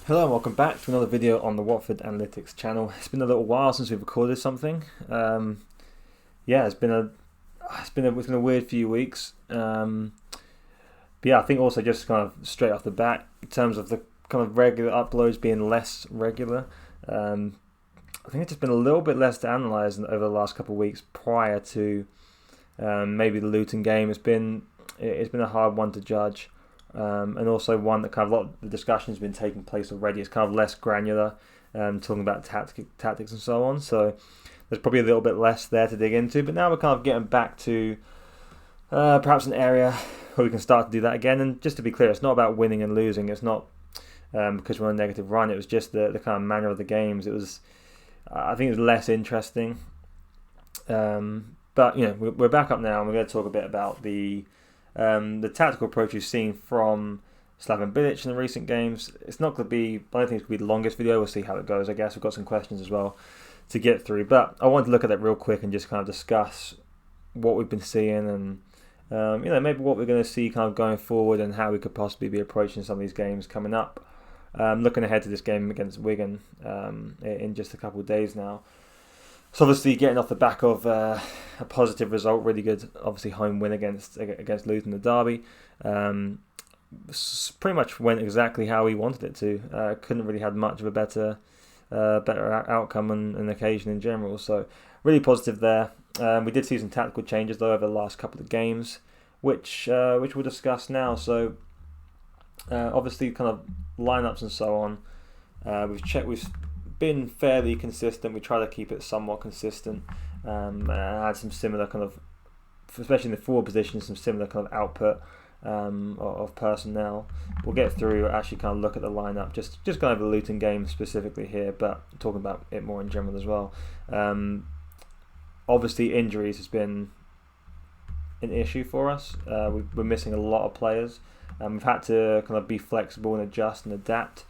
Hello and welcome back to another video on the Watford Analytics channel. It's been a little while since we've recorded something. Yeah, it's been a weird few weeks. But yeah, I think also just kind of straight off the bat, in terms of the kind of regular uploads being less regular, I think it's just been a little bit less to analyse over the last couple of weeks prior to maybe the Luton game. It's been a hard one to judge. And also one that kind of a lot of the discussion has been taking place already. It's kind of less granular, talking about tactics and so on. So there's probably a little bit less there to dig into. But now we're kind of getting back to perhaps an area where we can start to do that again. And just to be clear, it's not about winning and losing. It's not because we're on a negative run. It was just the kind of manner of the games. I think it was less interesting. But we're back up now, and we're going to talk a bit about the tactical approach we've seen from Slaven Bilić in the recent games. It's not going to be, I don't think it's going to be the longest video. We'll see how it goes. I guess we've got some questions as well to get through. But I wanted to look at that real quick and just kind of discuss what we've been seeing and maybe what we're going to see kind of going forward and how we could possibly be approaching some of these games coming up. Looking ahead to this game against Wigan in just a couple of days now. So obviously getting off the back of a positive result, really good, obviously home win against Luton, the derby. Pretty much went exactly how we wanted it to. Couldn't really have much of a better outcome on an occasion in general. So really positive there. We did see some tactical changes though over the last couple of games, which we'll discuss now. So obviously kind of lineups and so on. We've been fairly consistent. We try to keep it somewhat consistent, and had some similar kind of, especially in the forward position, some similar kind of output of personnel. We'll get through, actually kind of look at the lineup, just going over the Luton game specifically here, but talking about it more in general as well. Obviously injuries has been an issue for us. We're missing a lot of players, and we've had to kind of be flexible and adjust and adapt,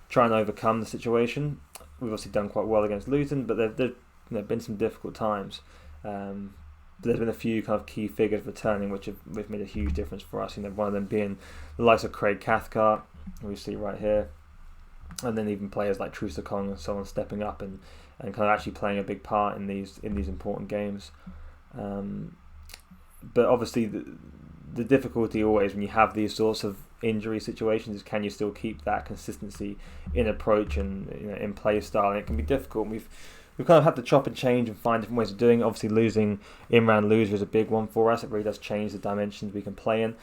try and overcome the situation. We've obviously done quite well against Luton, but there've been some difficult times. There's been a few kind of key figures returning, which have made a huge difference for us. One of them being the likes of Craig Cathcart, who we see right here, and then even players like Troost-Ekong and so on stepping up and kind of actually playing a big part in these important games. But obviously the difficulty always when you have these sorts of injury situations is, can you still keep that consistency in approach and in play style? And it can be difficult. We've kind of had to chop and change and find different ways of doing it. Obviously losing Imran Loser is a big one for us. It really does change the dimensions we can play in.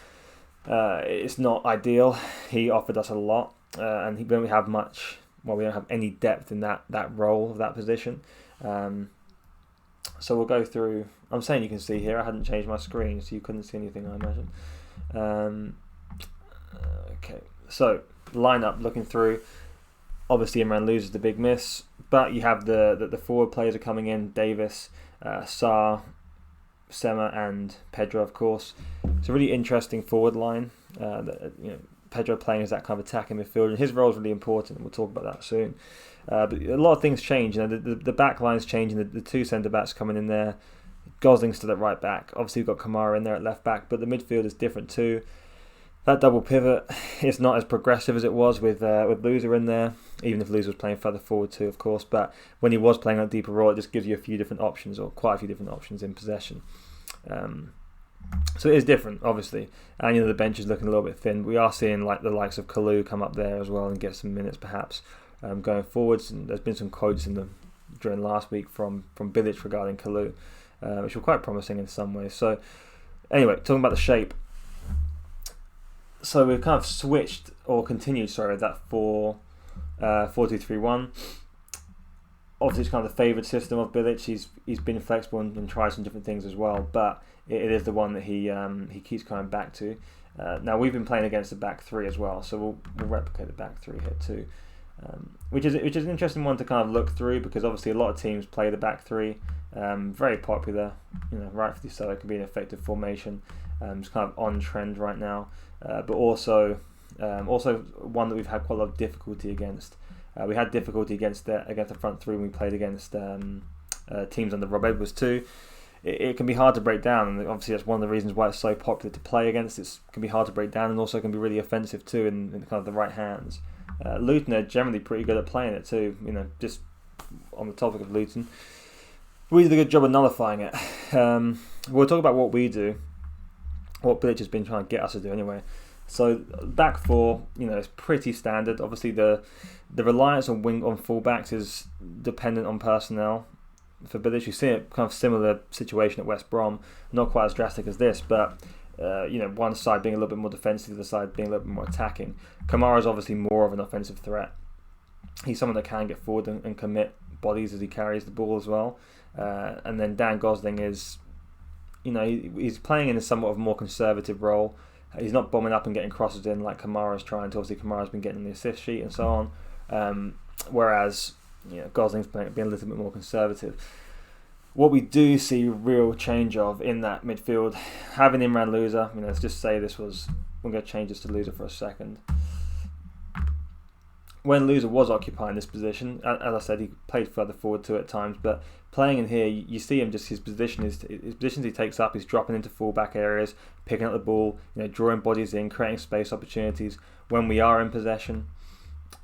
It's not ideal. He offered us a lot, and we don't have much. Well, we don't have any depth in that role of that position. So we'll go through. I'm saying you can see here. I hadn't changed my screen, so you couldn't see anything, I imagine. Okay, so lineup looking through. Obviously, Imran loses the big miss, but you have the forward players are coming in: Davis, Sarr, Sema, and Pedro, of course. It's a really interesting forward line. Pedro playing as that kind of attacking midfielder, and his role is really important. We'll talk about that soon. But a lot of things change. The back line's changing. The two centre backs coming in there. Gosling's still at right back. Obviously, we've got Kamara in there at left back, but the midfield is different too. That double pivot is not as progressive as it was with Loser in there, even if Loser was playing further forward too, of course. But when he was playing on a deeper role, it just gives you a few different options, or quite a few different options in possession. So it is different, obviously. And the bench is looking a little bit thin. We are seeing like the likes of Kalou come up there as well and get some minutes perhaps going forwards. And there's been some quotes during last week from Bilić regarding Kalou, which were quite promising in some ways. So anyway, talking about the shape. So we've kind of switched or continued, that 4-2-3-1. Obviously, it's kind of the favoured system of Bilić. He's been flexible and tried some different things as well, but it is the one that he keeps coming back to. Now we've been playing against the back three as well, so we'll replicate the back three here too, which is an interesting one to kind of look through, because obviously a lot of teams play the back three. Very popular, rightfully so. It can be an effective formation. It's kind of on trend right now, but also one that we've had quite a lot of difficulty against. We had difficulty against the front three when we played against teams under Rob Edwards too. It can be hard to break down, and obviously that's one of the reasons why it's so popular to play against. It can be hard to break down, and also can be really offensive too in kind of the right hands. Luton are generally pretty good at playing it too. Just on the topic of Luton, we did a good job of nullifying it. We'll talk about what we do, what Bilić has been trying to get us to do anyway. So back four, it's pretty standard. Obviously, the reliance on fullbacks is dependent on personnel. For Bilić, you see it kind of similar situation at West Brom, not quite as drastic as this, but one side being a little bit more defensive, the other side being a little bit more attacking. Kamara is obviously more of an offensive threat. He's someone that can get forward and commit bodies as he carries the ball as well. And then Dan Gosling is, he's playing in a somewhat of a more conservative role. He's not bombing up and getting crosses in like Kamara's trying to. Obviously, Kamara's been getting the assist sheet and so on. Whereas, Gosling's being a little bit more conservative. What we do see real change of in that midfield, having Imran Louza, let's just say we're going to change this to Louza for a second. When Louza was occupying this position, as I said, he played further forward too at times, but playing in here, you see him just his positions he takes up, he's dropping into full-back areas, picking up the ball, drawing bodies in, creating space opportunities. When we are in possession,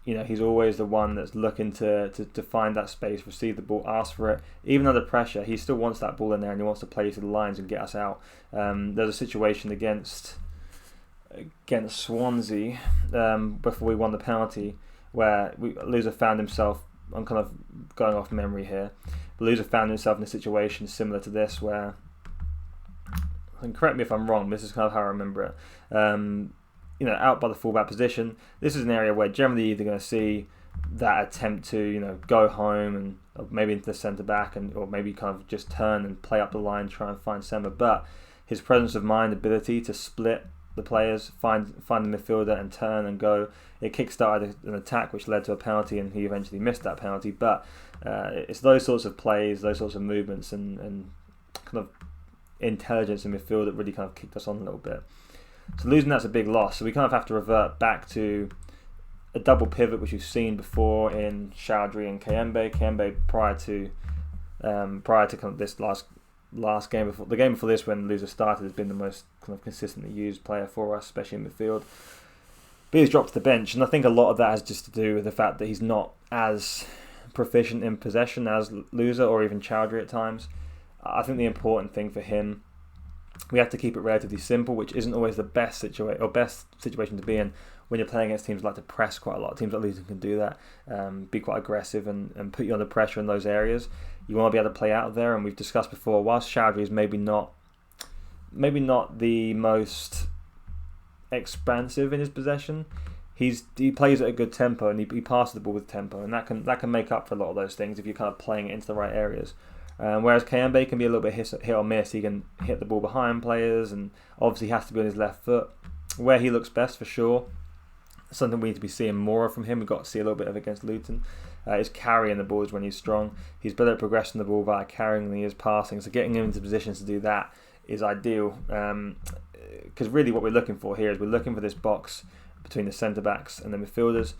he's always the one that's looking to find that space, receive the ball, ask for it. Even under pressure, he still wants that ball in there and he wants to play to the lines and get us out. There's a situation against Swansea before we won the penalty where Louza found himself, I'm kind of going off memory here, but Louza found himself in a situation similar to this where, and correct me if I'm wrong, this is kind of how I remember it, out by the fullback position. This is an area where generally you're either going to see that attempt to go home and maybe into the centre back or maybe kind of just turn and play up the line, try and find Sema. But his presence of mind, ability to split the players, find the midfielder and turn and go, it kick-started an attack which led to a penalty, and he eventually missed that penalty. But it's those sorts of plays, those sorts of movements and kind of intelligence in midfield that really kind of kicked us on a little bit. So losing that's a big loss. So we kind of have to revert back to a double pivot which we've seen before in Chowdhury and Kayembe. Kayembe prior to kind of this last game before the game before this, when Louza started, has been the most kind of consistently used player for us, especially in midfield. But he's dropped to the bench, and I think a lot of that has just to do with the fact that he's not as proficient in possession as Louza or even Chowdhury at times. I think the important thing for him, we have to keep it relatively simple, which isn't always the best situation to be in when you're playing against teams that like to press quite a lot. Teams like Luton can do that, be quite aggressive and put you under pressure in those areas. You want to be able to play out of there, and we've discussed before, whilst Chowdhury is maybe not the most expansive in his possession, he plays at a good tempo and he passes the ball with tempo, and that can make up for a lot of those things if you're kind of playing it into the right areas. Whereas Kayembe can be a little bit hit or miss. He can hit the ball behind players, and obviously has to be on his left foot where he looks best for sure. Something we need to be seeing more of from him. We've got to see a little bit of against Luton. Is carrying the balls when he's strong. He's better at progressing the ball via carrying than he is passing. So getting him into positions to do that is ideal. Because really what we're looking for here is we're looking for this box between the centre backs and the midfielders.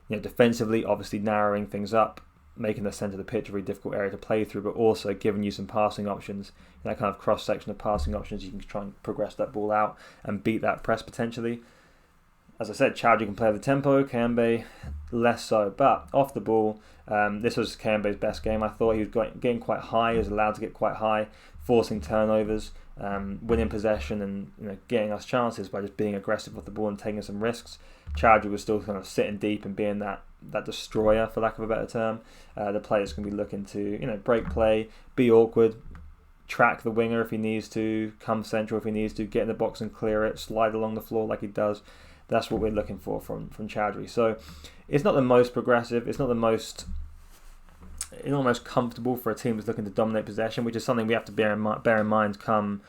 Defensively, obviously narrowing things up, making the centre of the pitch a very difficult area to play through, but also giving you some passing options. That kind of cross section of passing options, you can try and progress that ball out and beat that press potentially. As I said, Chowdhury can play the tempo, Kayembe less so. But off the ball, this was Kayembe's best game. I thought he was getting quite high, he was allowed to get quite high, forcing turnovers, winning possession and getting us chances by just being aggressive with the ball and taking some risks. Chowdhury was still kind of sitting deep and being that destroyer, for lack of a better term. The players can be looking to break play, be awkward, track the winger if he needs to, come central if he needs to, get in the box and clear it, slide along the floor like he does. That's what we're looking for from Chowdhury. So it's not the most progressive, it's not the most comfortable for a team that's looking to dominate possession, which is something we have to bear in mind come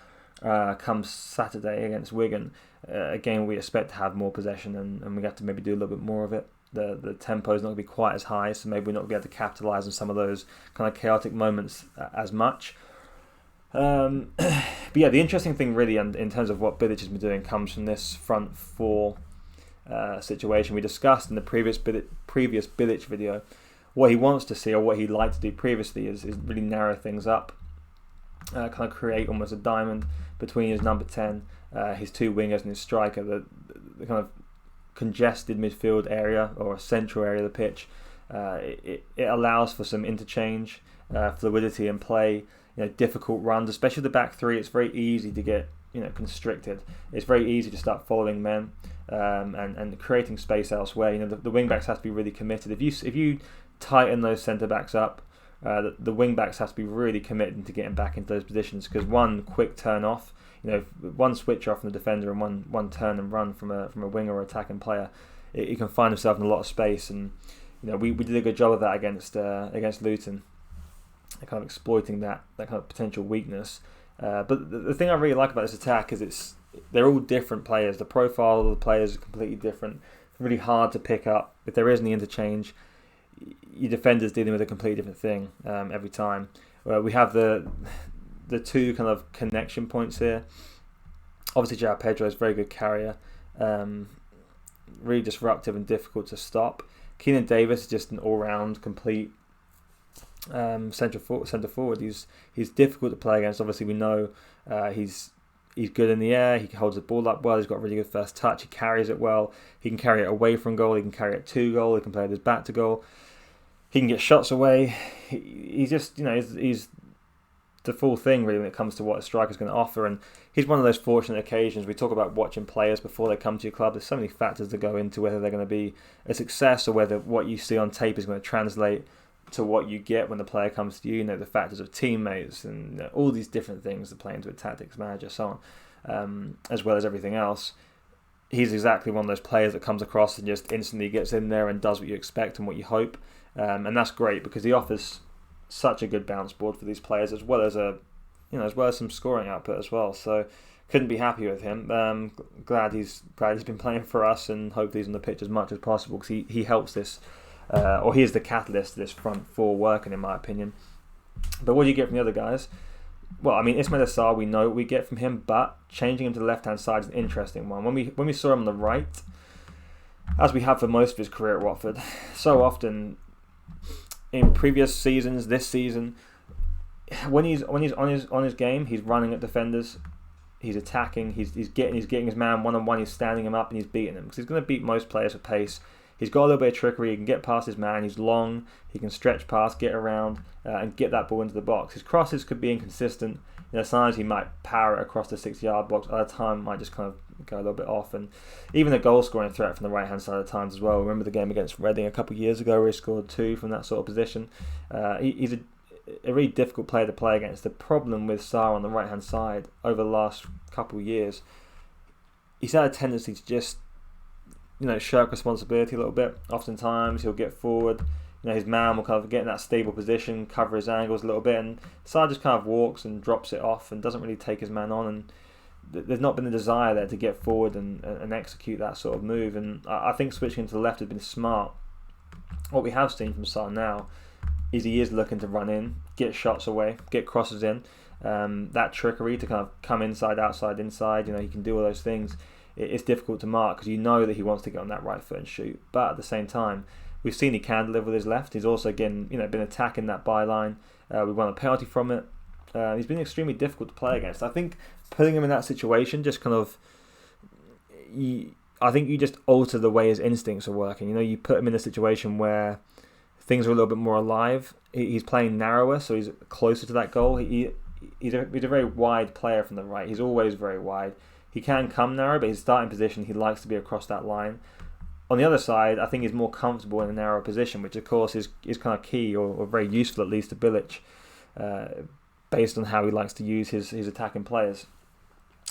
Saturday against Wigan, a game we expect to have more possession and we have to maybe do a little bit more of it. The tempo is not going to be quite as high, so maybe we're not going to be able to capitalise on some of those kind of chaotic moments as much. But yeah, the interesting thing really in terms of what Bilić has been doing comes from this front four situation we discussed in the previous Bilić video. What he wants to see, or what he'd like to do previously, is really narrow things up, kind of create almost a diamond between his number 10, his two wingers and his striker, the kind of congested midfield area or a central area of the pitch, it allows for some interchange, fluidity and play. Difficult runs, especially the back three. It's very easy to get constricted. It's very easy to start following men and creating space elsewhere. The wing backs have to be really committed. If you tighten those centre backs up, the wing backs have to be really committed to getting back into those positions, because one quick turn off, one switch off from the defender and one turn and run from a winger or attacking player, he can find himself in a lot of space. And we did a good job of that against Luton, kind of exploiting that kind of potential weakness. But the thing I really like about this attack is they're all different players. The profile of the players is completely different. It's really hard to pick up. If there is any interchange, your defender's dealing with a completely different thing every time. We have the two kind of connection points here. Obviously, João Pedro is a very good carrier, really disruptive and difficult to stop. Keenan Davis is just an all-round, complete centre forward. He's difficult to play against. Obviously, we know he's good in the air. He holds the ball up well. He's got a really good first touch. He carries it well. He can carry it away from goal. He can carry it to goal. He can play with his back to goal. He can get shots away. He's just he's the full thing really when it comes to what a striker's going to offer. And he's one of those fortunate occasions. We talk about watching players before they come to your club. There's so many factors that go into whether they're going to be a success or whether what you see on tape is going to translate to what you get when the player comes to you. The factors of teammates and all these different things that play into a tactics manager, so on, as well as everything else. He's exactly one of those players that comes across and just instantly gets in there and does what you expect and what you hope, and that's great because he offers such a good bounce board for these players, as well as some scoring output as well. So couldn't be happy with him. Glad he's been playing for us, and hopefully he's on the pitch as much as possible because he helps this. Or he is the catalyst to this front four working, in my opinion. But what do you get from the other guys? Well, I mean, Ismail Assar, we know what we get from him, but changing him to the left-hand side is an interesting one. When we saw him on the right, as we have for most of his career at Watford, so often in previous seasons, this season, when he's on his game, he's running at defenders, he's attacking, he's getting his man one-on-one, he's standing him up and he's beating him because he's going to beat most players with pace. He's got a little bit of trickery. He can get past his man. He's long. He can stretch past, get around, and get that ball into the box. His crosses could be inconsistent. Sometimes he might power it across the 6-yard box. Other time might just kind of go a little bit off. And even a goal scoring threat from the right hand side at times as well. Remember the game against Reading a couple of years ago where he scored 2 from that sort of position. He's a really difficult player to play against. The problem with Sarr on the right hand side over the last couple of years, he's had a tendency to just shirk responsibility a little bit. Oftentimes he'll get forward, his man will kind of get in that stable position, cover his angles a little bit, and Sarr just kind of walks and drops it off and doesn't really take his man on, and there's not been a desire there to get forward and execute that sort of move. And I think switching to the left has been smart. What we have seen from Sarr now is he is looking to run in, get shots away, get crosses in, that trickery to kind of come inside, outside, inside, he can do all those things. It's difficult to mark because that he wants to get on that right foot and shoot. But at the same time, we've seen he can deliver with his left. He's also been attacking that byline. We won a penalty from it. He's been extremely difficult to play against. I think putting him in that situation just kind of, I think you just alter the way his instincts are working. You put him in a situation where things are a little bit more alive. He's playing narrower, so he's closer to that goal. He's a very wide player from the right. He's always very wide. He can come narrow, but his starting position, he likes to be across that line. On the other side, I think he's more comfortable in a narrow position, which of course is kind of key or very useful at least to Bilić, based on how he likes to use his attacking players.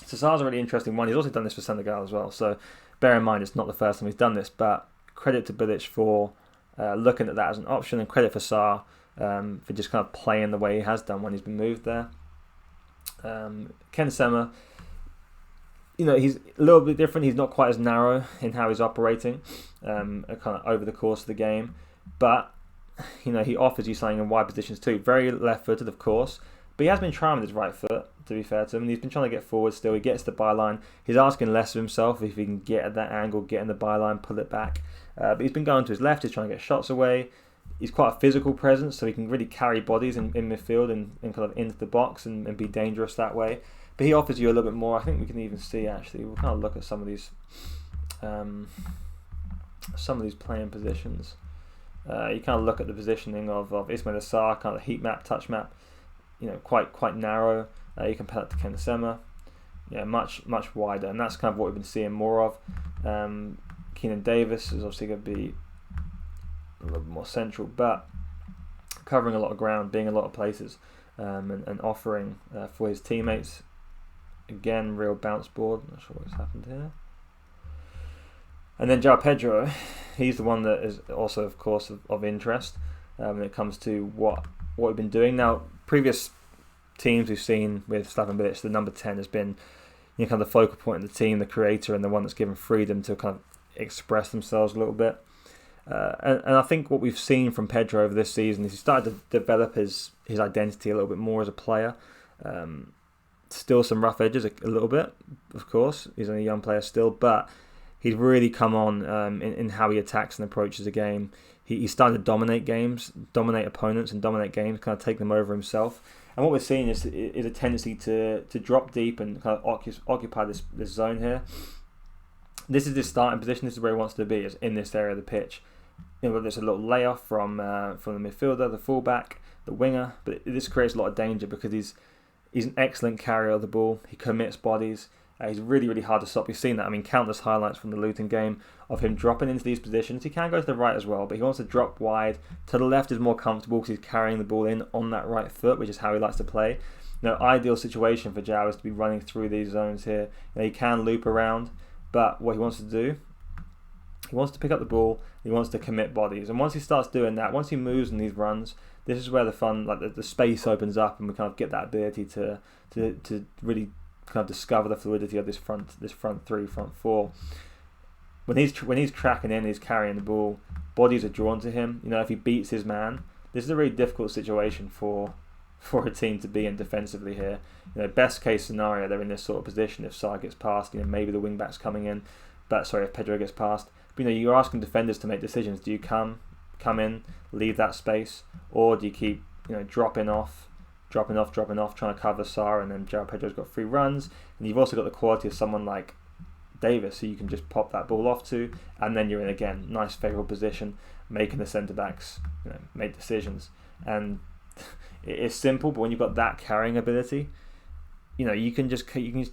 So Sarr's a really interesting one. He's also done this for Senegal as well, so bear in mind it's not the first time he's done this, but credit to Bilić for looking at that as an option, and credit for Sarr for just kind of playing the way he has done when he's been moved there. Ken Sema, he's a little bit different. He's not quite as narrow in how he's operating kind of over the course of the game. But, he offers you something in wide positions too. Very left-footed, of course. But he has been trying with his right foot, to be fair to him. And he's been trying to get forward still. He gets the byline. He's asking less of himself if he can get at that angle, get in the byline, pull it back. But he's been going to his left. He's trying to get shots away. He's quite a physical presence, so he can really carry bodies in midfield and kind of into the box and be dangerous that way. But he offers you a little bit more. I think we can even see, actually, we'll kind of look at some of these some of these playing positions. You kind of look at the positioning of Ismail Assar, kind of the heat map, touch map, quite narrow. You compare it to Ken Sema, much wider, and that's kind of what we've been seeing more of. Keenan Davis is obviously going to be a little bit more central, but covering a lot of ground, being in a lot of places, and offering for his teammates. Again, real bounce board. Not sure what's happened here. And then João Pedro, he's the one that is also, of course, of interest when it comes to what we've been doing. Now, previous teams we've seen with Slaven Bilić, the number 10 has been kind of the focal point of the team, the creator, and the one that's given freedom to kind of express themselves a little bit. And I think what we've seen from Pedro over this season is he started to develop his identity a little bit more as a player. Still some rough edges a little bit, of course. He's only a young player still, but he's really come on in how he attacks and approaches a game. He's starting to dominate games, dominate opponents, and dominate games, kind of take them over himself. And what we're seeing is a tendency to drop deep and kind of occupy this zone here. This is his starting position. This is where he wants to be, is in this area of the pitch. Whether it's a little layoff from the midfielder, the fullback, the winger, but this creates a lot of danger because he's an excellent carrier of the ball. He commits bodies. He's really, really hard to stop. You've seen that. I mean, countless highlights from the Luton game of him dropping into these positions. He can go to the right as well, but he wants to drop wide. To the left is more comfortable because he's carrying the ball in on that right foot, which is how he likes to play. Ideal situation for João is to be running through these zones here. He can loop around, but what he wants to do, he wants to pick up the ball. He wants to commit bodies, and once he starts doing that, once he moves in these runs, this is where the fun, like the space opens up, and we kind of get that ability to really kind of discover the fluidity of this front three, front four. When he's tracking in, he's carrying the ball. Bodies are drawn to him. If he beats his man, this is a really difficult situation for a team to be in defensively here. Best case scenario, they're in this sort of position. If Sarr gets past, maybe the wing back's coming in. If Pedro gets past, but you're asking defenders to make decisions. Do you come in, leave that space, or do you keep dropping off, trying to cover Sarr, and then João Pedro's got free runs, and you've also got the quality of someone like Davis, who you can just pop that ball off to, and then you're in again nice favourable position, making the centre backs make decisions. And it's simple, but when you've got that carrying ability, you can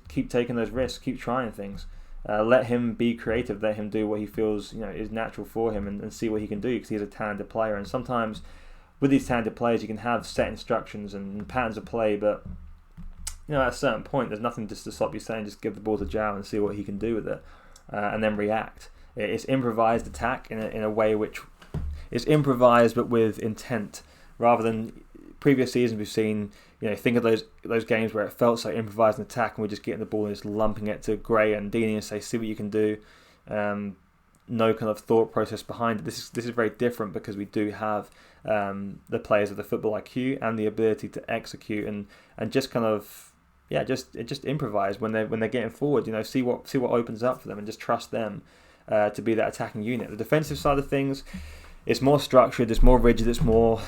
keep taking those risks, keep trying things. Let him be creative, let him do what he feels is natural for him, and see what he can do, because he's a talented player. And sometimes with these talented players, you can have set instructions and patterns of play, but at a certain point, there's nothing just to stop you saying just give the ball to João and see what he can do with it, and then react. It's improvised attack in a way which is improvised but with intent, rather than previous seasons we've seen. Think of those games where it felt so improvised an attack, and we're just getting the ball and just lumping it to Gray and Deeney and say, see what you can do. No kind of thought process behind it. This is very different because we do have the players of the football IQ and the ability to execute and just kind of just improvise when they're getting forward. See what opens up for them, and just trust them to be that attacking unit. The defensive side of things, it's more structured, it's more rigid, it's more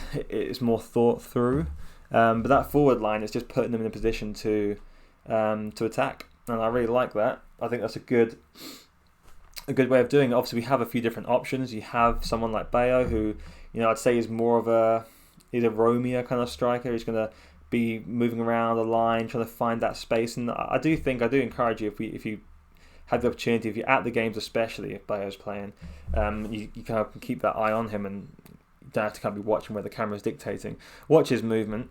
thought through. But that forward line is just putting them in a position to attack, and I really like that. I think that's a good way of doing it. Obviously, we have a few different options. You have someone like Bayo, who I'd say is more of he's a Romeo kind of striker. He's going to be moving around the line, trying to find that space. And I do encourage you, if you have the opportunity, if you're at the games, especially if Bayo's playing, you kind of can keep that eye on him, and you don't have to kind of be watching where the camera's dictating. Watch his movement.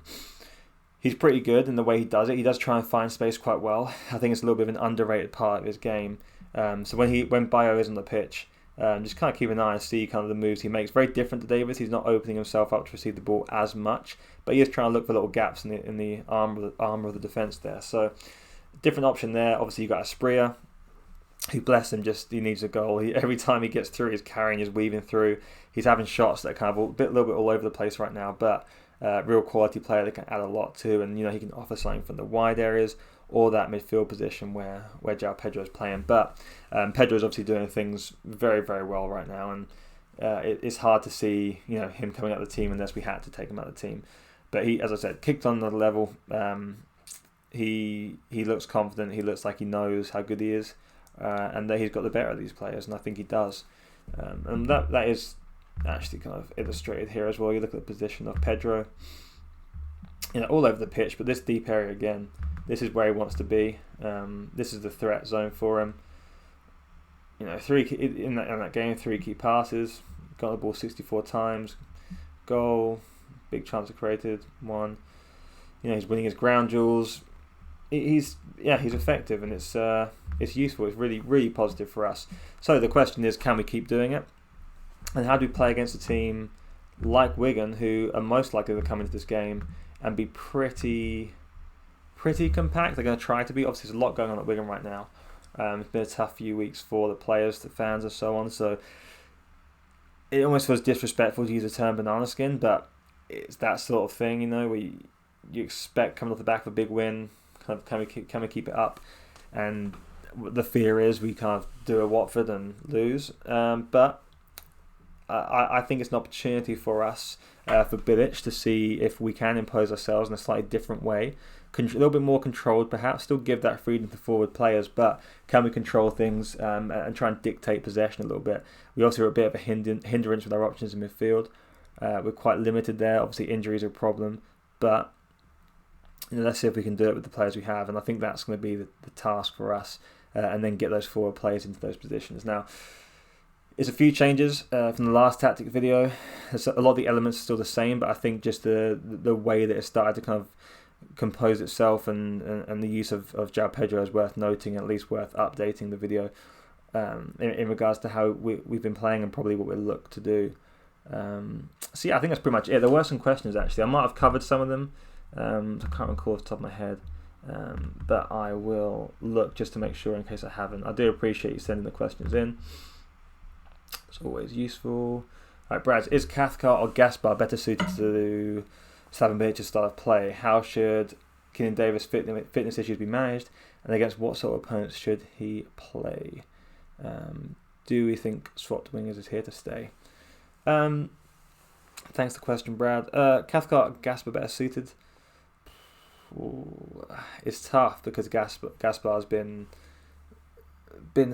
He's pretty good in the way he does it. He does try and find space quite well. I think it's a little bit of an underrated part of his game. So when Bayo is on the pitch, just kind of keep an eye and see kind of the moves he makes. Very different to Davis. He's not opening himself up to receive the ball as much, but he is trying to look for little gaps in the armour of the defence there. So different option there. Obviously you've got Asprilla, who, bless him, he needs a goal. Every time he gets through, he's carrying, he's weaving through. He's having shots that are kind of a little bit all over the place right now, but real quality player that can add a lot to, and he can offer something from the wide areas or that midfield position where João Pedro is playing. But Pedro is obviously doing things very, very well right now, and it's hard to see him coming out of the team unless we had to take him out of the team. But he, as I said, kicked on another level. He looks confident. He looks like he knows how good he is, and that he's got the better of these players, and I think he does. And that is actually kind of illustrated here as well. You look at the position of Pedro, all over the pitch, but this deep area again, this is where he wants to be. This is the threat zone for him. Three in that game, 3 key passes, got the ball 64 times, goal, big chance created, 1. He's winning his ground duels. He's effective, and it's useful. It's really, really positive for us. So the question is, can we keep doing it? And how do we play against a team like Wigan, who are most likely to come into this game and be pretty compact? They're going to try to be. Obviously, there's a lot going on at Wigan right now. It's been a tough few weeks for the players, the fans, and so on. So it almost feels disrespectful to use the term banana skin, but it's that sort of thing, where you expect coming off the back of a big win, kind of can we keep it up? And the fear is we kind of do a Watford and lose. But I think it's an opportunity for us, for Bilić, to see if we can impose ourselves in a slightly different way. A little bit more controlled, perhaps. Still give that freedom to forward players, but can we control things and try and dictate possession a little bit? We also are a bit of a hindrance with our options in midfield. We're quite limited there. Obviously, injuries are a problem, but let's see if we can do it with the players we have. And I think that's going to be the task for us, and then get those forward players into those positions. Now, it's a few changes from the last tactic video. A lot of the elements are still the same, but I think just the way that it started to kind of compose itself and the use of João Pedro is worth noting, at least worth updating the video in regards to how we've been playing and probably what we look to do. So yeah, I think that's pretty much it. There were some questions actually. I might have covered some of them. I can't recall off the top of my head, but I will look just to make sure in case I haven't. I do appreciate you sending the questions in. It's always useful. Right, Brad, is Cathcart or Gaspar better suited to Slaven Bilic's style of play? How should Keenan Davis' fitness issues be managed, and against what sort of opponents should he play? Do we think swapped wingers is here to stay? Thanks for the question, Brad. Cathcart or Gaspar better suited? Ooh, it's tough because Gaspar's been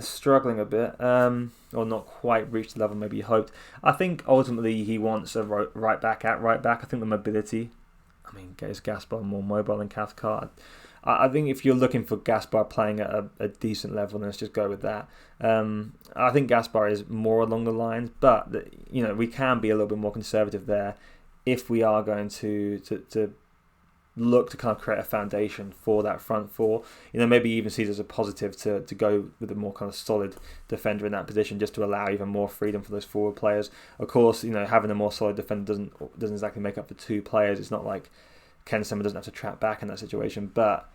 struggling a bit, or not quite reached the level maybe he hoped. I think ultimately he wants a right back at right back. I think the mobility, is Gaspar more mobile than Cathcart? I think if you're looking for Gaspar playing at a decent level, then let's just go with that. I think Gaspar is more along the lines, but we can be a little bit more conservative there if we are going to look to kind of create a foundation for that front four. Maybe even sees as a positive to go with a more kind of solid defender in that position, just to allow even more freedom for those forward players. Of course, having a more solid defender doesn't exactly make up for 2 players. It's not like Ken Sema doesn't have to trap back in that situation, but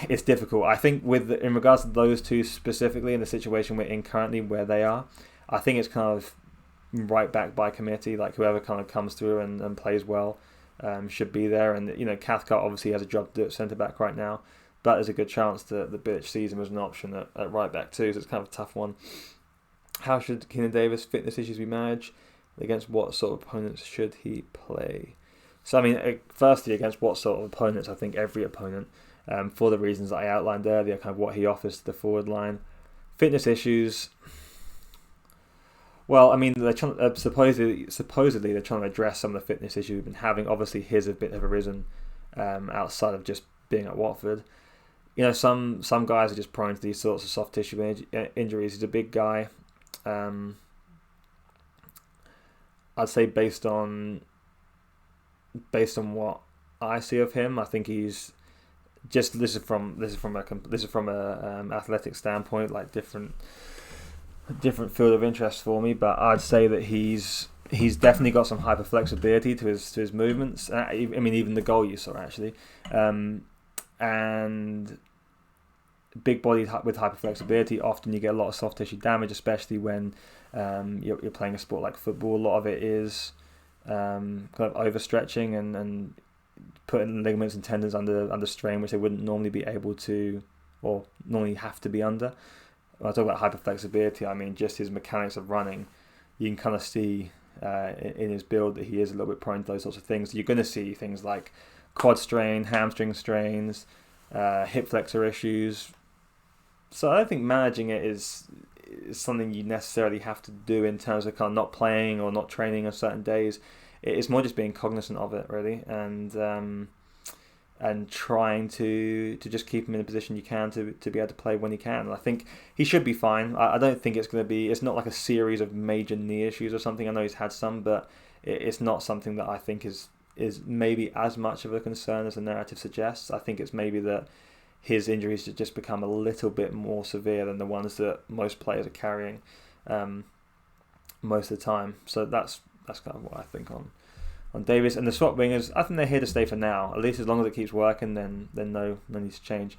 it's difficult. I think in regards to those two specifically in the situation we're in currently, where they are, I think it's kind of right back by committee. Like whoever kind of comes through and plays well should be there. And Cathcart obviously has a job to do at centre back right now, but there's a good chance that the Bilić sees him as an option at right back too. So it's kind of a tough one. How should Keenan Davis' fitness issues be managed? Against what sort of opponents should he play? So firstly, against what sort of opponents? I think every opponent, for the reasons that I outlined earlier, kind of what he offers to the forward line. Fitness issues. Well, they're trying, supposedly they're trying to address some of the fitness issues we've been having. Obviously, his have arisen outside of just being at Watford. Some guys are just prone to these sorts of soft tissue injuries. He's a big guy. I'd say based on what I see of him, I think he's just this is from a athletic standpoint, like different field of interest for me. But I'd say that he's definitely got some hyper flexibility to his movements. Even the goal you saw actually, and big body with hyper flexibility. Often you get a lot of soft tissue damage, especially when you're playing a sport like football. A lot of it is kind of overstretching and putting ligaments and tendons under strain, which they wouldn't normally be able to, or normally have to be under. When I talk about hyperflexibility, I mean just his mechanics of running. You can kind of see in his build that he is a little bit prone to those sorts of things. You're going to see things like quad strain, hamstring strains, hip flexor issues. So I think managing it is something you necessarily have to do in terms of kind of not playing or not training on certain days. It's more just being cognizant of it, really, and trying to just keep him in a position you can to be able to play when he can. And I think he should be fine. I don't think it's not like a series of major knee issues or something. I know he's had some, but it's not something that I think is maybe as much of a concern as the narrative suggests. I think it's maybe that his injuries have just become a little bit more severe than the ones that most players are carrying most of the time. So that's kind of what I think on Davies. And the swap wingers, I think they're here to stay for now. At least as long as it keeps working, then no need to change.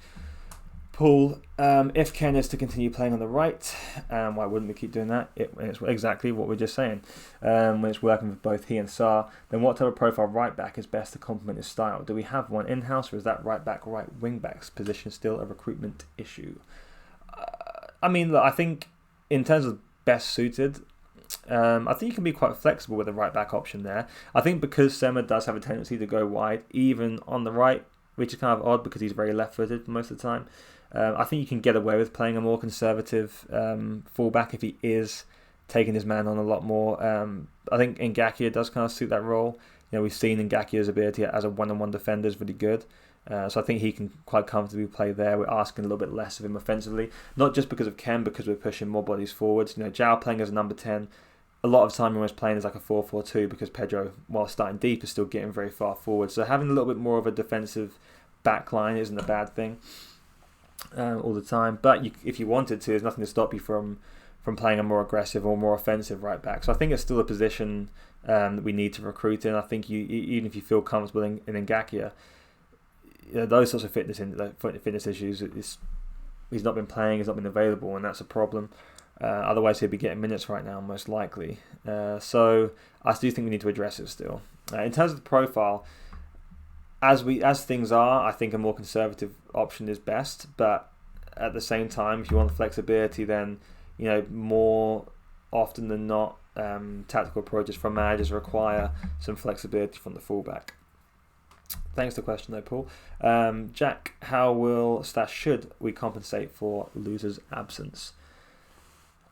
Paul, if Ken is to continue playing on the right, why wouldn't we keep doing that? It's exactly what we're just saying. When it's working with both he and Sarr, then what type of profile right back is best to complement his style? Do we have one in-house, or is that right back, right wing back's position still a recruitment issue? I mean, look, I think in terms of best suited, I think you can be quite flexible with the right back option there. I think because Sema does have a tendency to go wide, even on the right, which is kind of odd because he's very left-footed most of the time. I think you can get away with playing a more conservative fullback if he is taking his man on a lot more. I think Ngakia does kind of suit that role. You know, we've seen Ngakia's ability as a one-on-one defender is really good. So I think he can quite comfortably play there. We're asking a little bit less of him offensively, not just because of Ken, because we're pushing more bodies forwards. You know, João playing as a number 10. A lot of time he was playing as like a 4-4-2 because Pedro, while starting deep, is still getting very far forward. So having a little bit more of a defensive back line isn't a bad thing all the time. But if you wanted to, there's nothing to stop you from playing a more aggressive or more offensive right back. So I think it's still a position that we need to recruit in. I think even if you feel comfortable in Ngakia, you know, those sorts of fitness issues, he's not been playing, he's not been available, and that's a problem. Otherwise, he'll be getting minutes right now, most likely. So I do think we need to address it still. In terms of the profile, as things are, I think a more conservative option is best. But at the same time, if you want the flexibility, then you know more often than not, tactical approaches from managers require some flexibility from the fullback. Thanks for the question though, Paul. Jack, should we compensate for Loser's absence?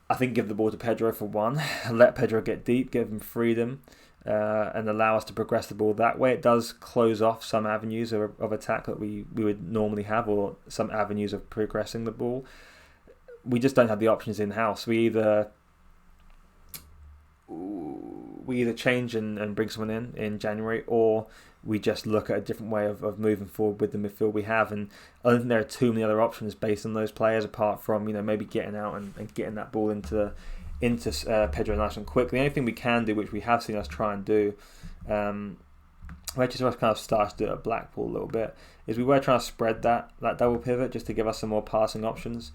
I think give the ball to Pedro for one, let Pedro get deep, give him freedom, and allow us to progress the ball that way. It does close off some avenues of attack that we would normally have, or some avenues of progressing the ball. We just don't have the options in-house. We either change and bring someone in January, or we just look at a different way of moving forward with the midfield we have. And I don't think there are too many other options based on those players, apart from maybe getting out and getting that ball into Pedro nice and quickly. The only thing we can do, which we have seen us try and do, we actually kind of started to do it at Blackpool a little bit, is we were trying to spread that double pivot just to give us some more passing options.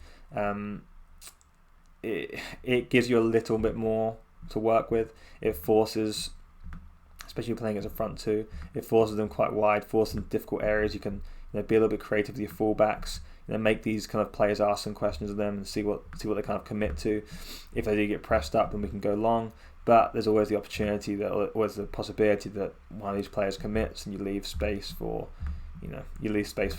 It gives you a little bit more to work with. It forces, especially playing as a front two, it forces them quite wide, forces them difficult areas. You can be a little bit creative with your fullbacks, make these kind of players ask some questions of them and see what they kind of commit to. If they do get pressed up, then we can go long. But there's always the opportunity always the possibility that one of these players commits and you leave space for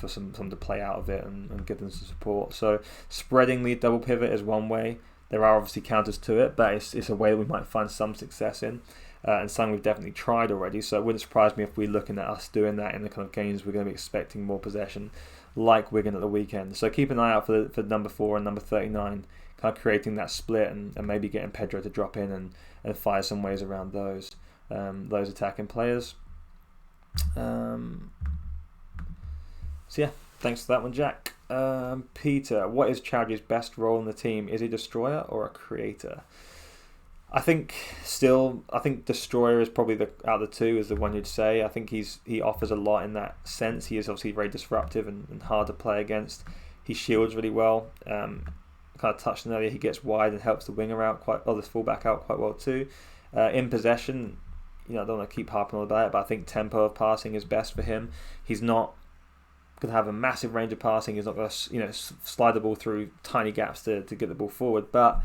some to play out of it and give them some support. So spreading the double pivot is one way. There are obviously counters to it, but it's a way that we might find some success in. And something we've definitely tried already, so it wouldn't surprise me if we're looking at us doing that in the kind of games we're going to be expecting more possession, like Wigan at the weekend. So keep an eye out for number 4 and number 39, kind of creating that split and maybe getting Pedro to drop in and fire some ways around those attacking players. So yeah, thanks for that one, Jack. Peter, what is Chowdhury's best role in the team? Is he destroyer or a creator? I think destroyer is probably out of the two is the one you'd say. I think he offers a lot in that sense. He is obviously very disruptive and hard to play against. He shields really well. Kind of touched on earlier, he gets wide and helps the winger out the fullback out quite well too. In possession, I don't want to keep harping on about it, but I think tempo of passing is best for him. He's not going to have a massive range of passing. He's not going to slide the ball through tiny gaps to get the ball forward, but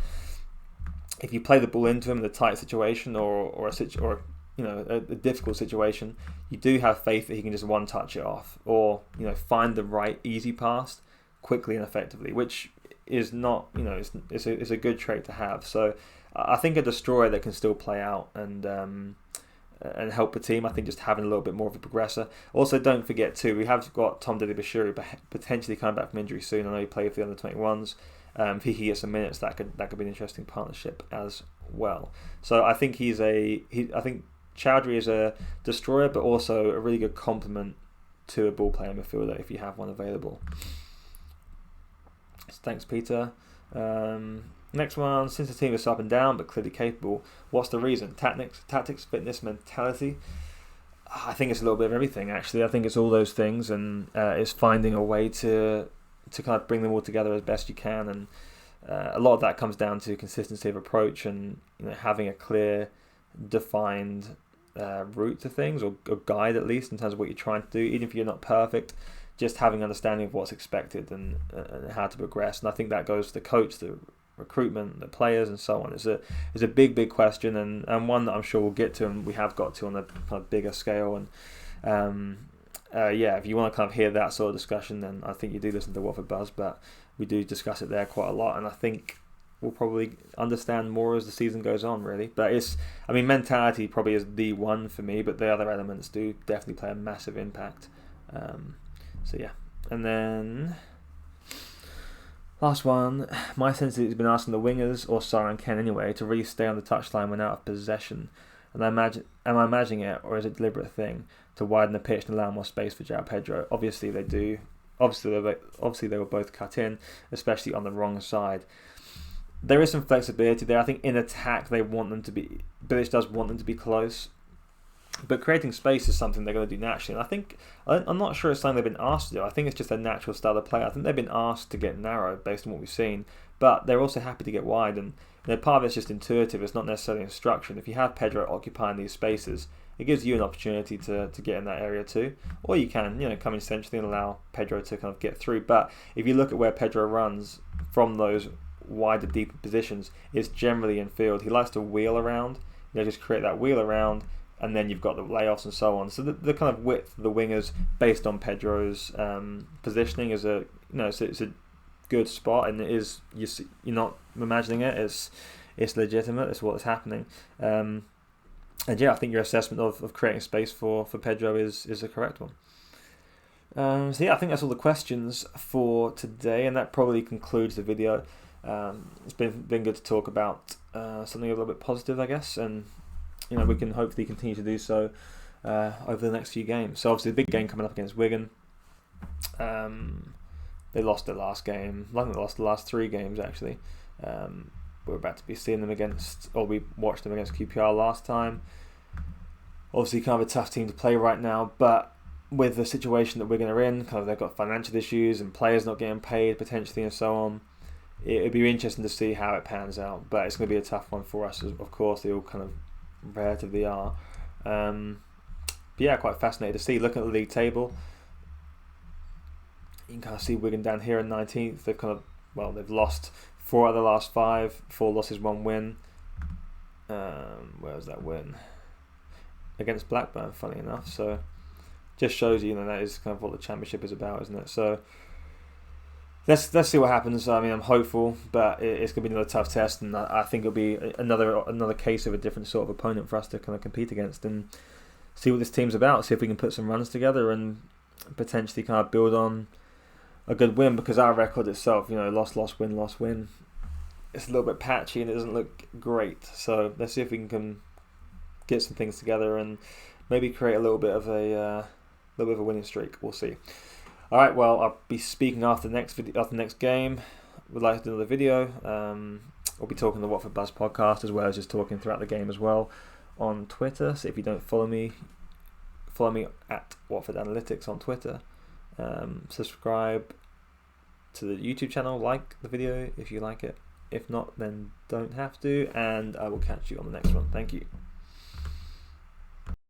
if you play the ball into him in a tight situation or a difficult situation, you do have faith that he can just one-touch it off, or find the right easy pass quickly and effectively, which is not, it's a good trait to have. So I think a destroyer that can still play out and help the team. I think just having a little bit more of a progressor. Also, don't forget too, we have got Tom Bashiri potentially coming back from injury soon. I know he played for the under-21s. If he can get some minutes, that could be an interesting partnership as well. So I think I think Chowdhury is a destroyer, but also a really good complement to a ball playing midfielder if you have one available. So thanks, Peter. Next one, since the team is up and down but clearly capable, what's the reason? Tactics, fitness, mentality? I think it's a little bit of everything, actually. I think it's all those things, and it's finding a way to kind of bring them all together as best you can. And a lot of that comes down to consistency of approach and having a clear, defined route to things, or guide at least in terms of what you're trying to do. Even if you're not perfect, just having an understanding of what's expected and how to progress. And I think that goes to the coach, the recruitment, the players, and so on. It's a big question, and one that I'm sure we'll get to, and we have got to on a kind of bigger scale. And if you want to kind of hear that sort of discussion, then I think you do listen to Watford Buzz, but we do discuss it there quite a lot, and I think we'll probably understand more as the season goes on, really. But mentality probably is the one for me, but the other elements do definitely play a massive impact. And then last one, my sense is he's been asking the wingers, or Sarr and Ken anyway, to really stay on the touchline when out of possession. And am I imagining it, or is it a deliberate thing to widen the pitch and allow more space for João Pedro? Obviously they do. Obviously they were both cut in, especially on the wrong side. There is some flexibility there. I think in attack Bilić does want them to be close, but creating space is something they're going to do naturally. And I'm not sure it's something they've been asked to do. I think it's just their natural style of play. I think they've been asked to get narrow based on what we've seen, but they're also happy to get wide. And part of it's just intuitive. It's not necessarily instruction. If you have Pedro occupying these spaces, it gives you an opportunity to get in that area too. Or you can, come in centrally and allow Pedro to kind of get through. But if you look at where Pedro runs from those wider, deeper positions, it's generally in field. He likes to wheel around, just create that wheel around, and then you've got the layoffs and so on. So the kind of width of the wingers based on Pedro's positioning is it's a good spot, and it is, you're not imagining it. It's legitimate. It's what's happening. I think your assessment of creating space for Pedro is a correct one. I think that's all the questions for today, and that probably concludes the video. It's been good to talk about something a little bit positive, I guess, and we can hopefully continue to do so over the next few games. So obviously the big game coming up against Wigan. They lost their last game. I think they lost the last 3 games actually. We're about to be seeing them we watched them against QPR last time. Obviously kind of a tough team to play right now, but with the situation that Wigan are in, kind of they've got financial issues and players not getting paid potentially and so on. It'd be interesting to see how it pans out, but it's going to be a tough one for us, of course. They all kind of relatively are. Quite fascinated to see. Looking at the league table, you can kind of see Wigan down here in 19th. They've lost 4 out of the last 5, 4 losses, 1 win. Where was that win? Against Blackburn, funny enough. So just shows you, that is kind of what the Championship is about, isn't it? So let's see what happens. I'm hopeful, but it's going to be another tough test, and I think it'll be another case of a different sort of opponent for us to kind of compete against and see what this team's about. See if we can put some runs together and potentially kind of build on a good win, because our record itself, loss, win, it's a little bit patchy and it doesn't look great. So let's see if we can get some things together and maybe create a little bit of a winning streak. We'll see. All right, well, I'll be speaking after the next game. Would like to do another video. We'll be talking the Watford Buzz podcast, as well as just talking throughout the game as well on Twitter. So if you don't follow me at Watford Analytics on Twitter. Subscribe to the YouTube channel, like the video if you like it. If not, then don't have to, and I will catch you on the next one. Thank you.